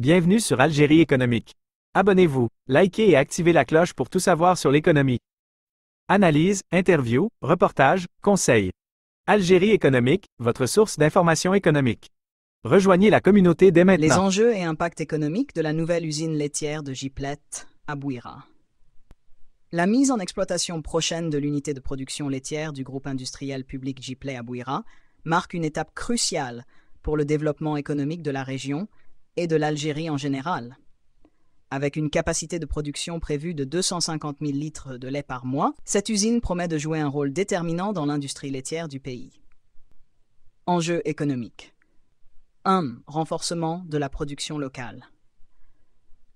Bienvenue sur Algérie économique. Abonnez-vous, likez et activez la cloche pour tout savoir sur l'économie. Analyse, interview, reportage, conseils. Algérie économique, votre source d'information économique. Rejoignez la communauté dès maintenant. Les enjeux et impacts économiques de la nouvelle usine laitière de Giplet à Bouira. La mise en exploitation prochaine de l'unité de production laitière du groupe industriel public Giplet à Bouira marque une étape cruciale pour le développement économique de la région et de l'Algérie en général. Avec une capacité de production prévue de 250 000 litres de lait par mois, cette usine promet de jouer un rôle déterminant dans l'industrie laitière du pays. Enjeux économiques. 1. Renforcement de la production locale.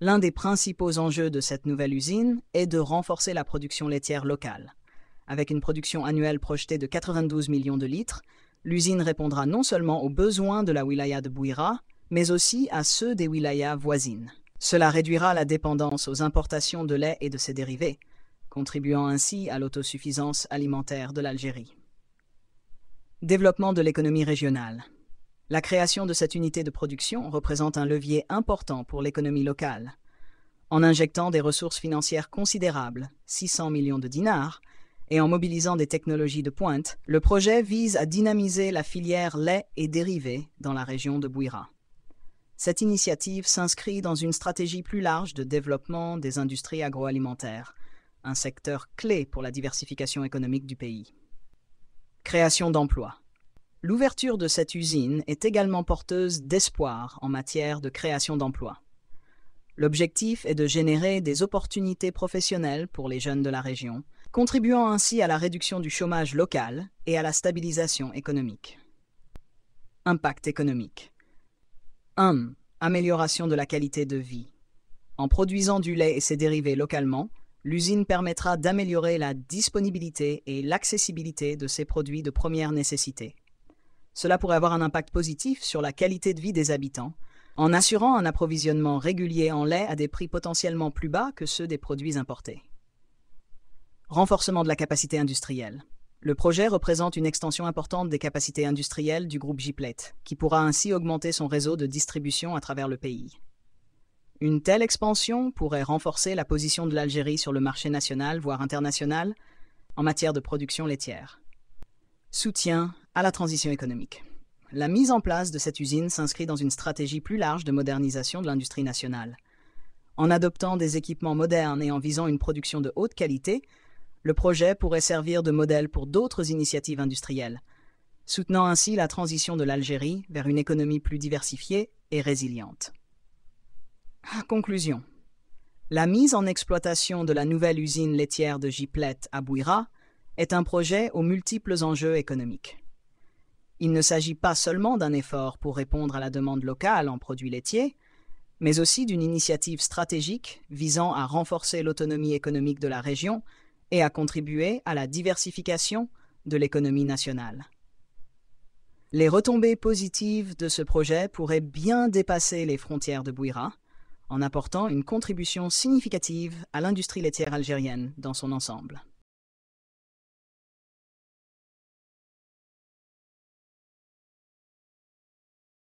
L'un des principaux enjeux de cette nouvelle usine est de renforcer la production laitière locale. Avec une production annuelle projetée de 92 millions de litres, l'usine répondra non seulement aux besoins de la wilaya de Bouira, mais aussi à ceux des wilayas voisines. Cela réduira la dépendance aux importations de lait et de ses dérivés, contribuant ainsi à l'autosuffisance alimentaire de l'Algérie. Développement de l'économie régionale. La création de cette unité de production représente un levier important pour l'économie locale. En injectant des ressources financières considérables, 600 millions de dinars, et en mobilisant des technologies de pointe, le projet vise à dynamiser la filière lait et dérivés dans la région de Bouira. Cette initiative s'inscrit dans une stratégie plus large de développement des industries agroalimentaires, un secteur clé pour la diversification économique du pays. Création d'emplois. L'ouverture de cette usine est également porteuse d'espoir en matière de création d'emplois. L'objectif est de générer des opportunités professionnelles pour les jeunes de la région, contribuant ainsi à la réduction du chômage local et à la stabilisation économique. Impact économique. 1. Amélioration de la qualité de vie. En produisant du lait et ses dérivés localement, l'usine permettra d'améliorer la disponibilité et l'accessibilité de ces produits de première nécessité. Cela pourrait avoir un impact positif sur la qualité de vie des habitants, en assurant un approvisionnement régulier en lait à des prix potentiellement plus bas que ceux des produits importés. Renforcement de la capacité industrielle. Le projet représente une extension importante des capacités industrielles du groupe Giplet, qui pourra ainsi augmenter son réseau de distribution à travers le pays. Une telle expansion pourrait renforcer la position de l'Algérie sur le marché national, voire international, en matière de production laitière. Soutien à la transition économique. La mise en place de cette usine s'inscrit dans une stratégie plus large de modernisation de l'industrie nationale. En adoptant des équipements modernes et en visant une production de haute qualité, le projet pourrait servir de modèle pour d'autres initiatives industrielles, soutenant ainsi la transition de l'Algérie vers une économie plus diversifiée et résiliente. Conclusion. La mise en exploitation de la nouvelle usine laitière de Giplet à Bouira est un projet aux multiples enjeux économiques. Il ne s'agit pas seulement d'un effort pour répondre à la demande locale en produits laitiers, mais aussi d'une initiative stratégique visant à renforcer l'autonomie économique de la région et à contribuer à la diversification de l'économie nationale. Les retombées positives de ce projet pourraient bien dépasser les frontières de Bouira, en apportant une contribution significative à l'industrie laitière algérienne dans son ensemble.